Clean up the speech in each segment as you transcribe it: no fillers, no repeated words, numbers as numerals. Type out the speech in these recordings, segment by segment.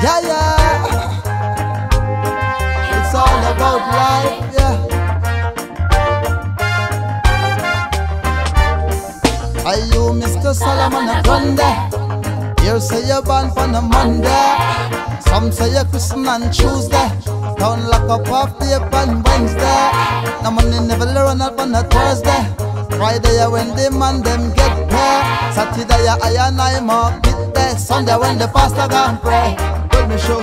Yeah, yeah. It's all about life, yeah. Are you Mr. Solomon Grande? You say you're born on a Monday. Some say you're Christian on Tuesday. Don't lock up off the on Wednesday. No money never run up on a Thursday. Friday when the man them get paid. Saturday I and I market there. Sunday when the pastor gone pray. Let me show.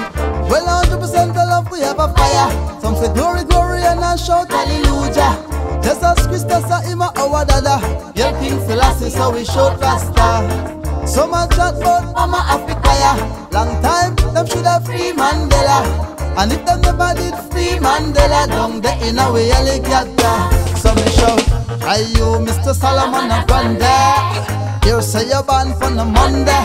Well 100% the love we have a fire. Some say glory, glory and I shout hallelujah. Jesus Christ is our dada. Your King Selassie so we shout Rasta. So much chat about Mama Africa, yeah. Long time, them should have free Mandela. And if them never did free Mandela, down there in a way, I get that. So me shout, are you Mr. Solomon Grande? You say you're born for the Monday.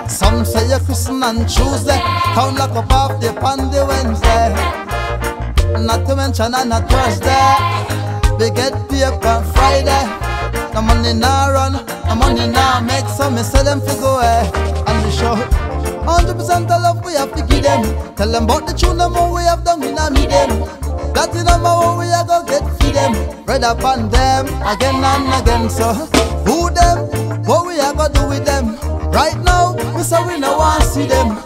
Some say you're Christian on Tuesday. Town lock up off the on the Wednesday. Not to mention on a Thursday. We get paid on Friday. The money now run, the money now make, so me sell them to go away. And we show 100% the love we have to give them. Tell them about the tune them what we have done in a meet them. That is them what we are go get feed them. Read upon them again and again. So who them, what we are go do with them. Right now, we say we no want to see them.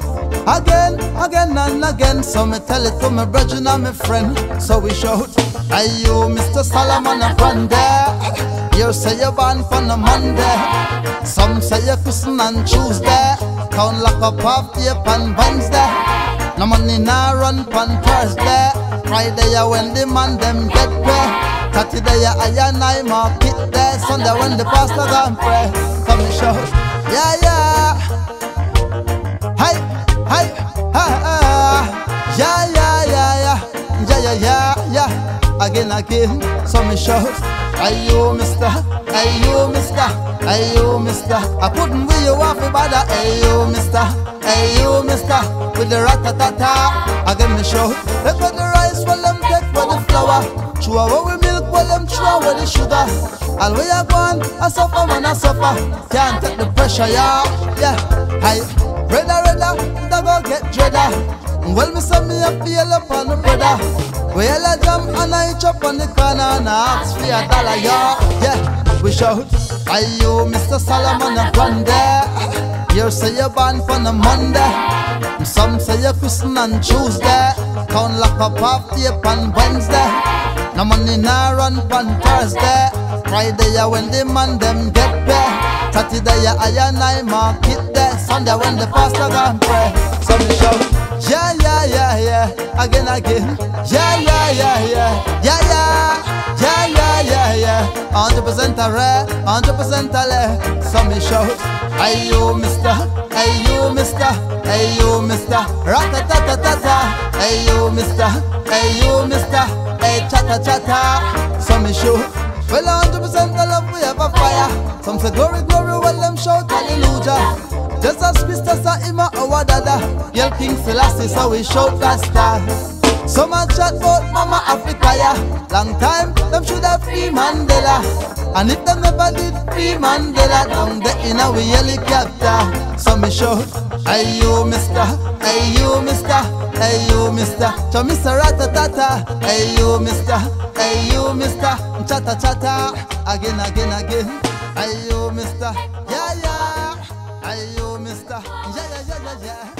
Again, again and again. So me tell it to my brother and my friend. So we shout, are you Mr. Solomon Grande? You say you're born on a Monday. Some say you're Christian on Tuesday. Town lock up off the on Wednesday. No money now run on Thursday. Friday when the man them get paid. Saturday I and I market there. Sunday when the pastor gone pray. Come and shout, yeah, yeah. Hi, hi, ha, yeah, yeah, yeah, yeah, yeah, yeah, yeah, yeah. Again, again, so me shout, are you Mr.? Are you Mr.? Are you Mr.? I couldn't be you off the bother. Are you Mr.? Are you Mr.? With the rat-a-ta-ta. Again, me shout, take for the rice, well them take for the flour. Chew away with milk, well them chew away the sugar. All we are gone, I suffer, man, I suffer. Can't take the pressure, yeah, yeah. Hi, redder, da go get dreader. Well, me say me a feel up on the brother. We all a jam and I chop on the corner and I ask for $1, yeah, yeah. We shout, are you Mr. Solomon Grande? You say you're born for the Monday. Some say you're Christian on Tuesday. Town lock up off the on Wednesday. No money now run on Thursday. Friday when the man them get paid. Saturday I and I market there. Sunday when the pastor gone pray. So me shout, yeah, yeah, yeah, yeah. Again, again. Yeah, yeah, yeah, yeah. Yeah, yeah. Yeah, yeah, yeah, yeah. 100% a rare, 100% a lay. So me shout, are you Mr.? Are you Mr.? Are you Mr.? Rat-a-ta-ta-ta-ta. Are you Mr.? Are you Mr.? Hey, chatta-chatta. So me shout, well 100% the love we have a fire. Some say glory, glory, well them shout hallelujah. Jesus Christ is our dada. Your King Selassie so we shout Rasta. So much chat about Mama Africa, yeah. Long time, them should have free Mandela. And if them never did free Mandela, down there in a way helicopter. So me shout, are you Mr.? Are you Mr.? Are you Mr.? So Mr. Rat-a-ta-ta. Are you Mr.? Are you Mr.? Chatta-chatta. Again, again, again. Are you Mr.? Yeah, yeah. Are you Mr.? Yeah, yeah, yeah, yeah, yeah.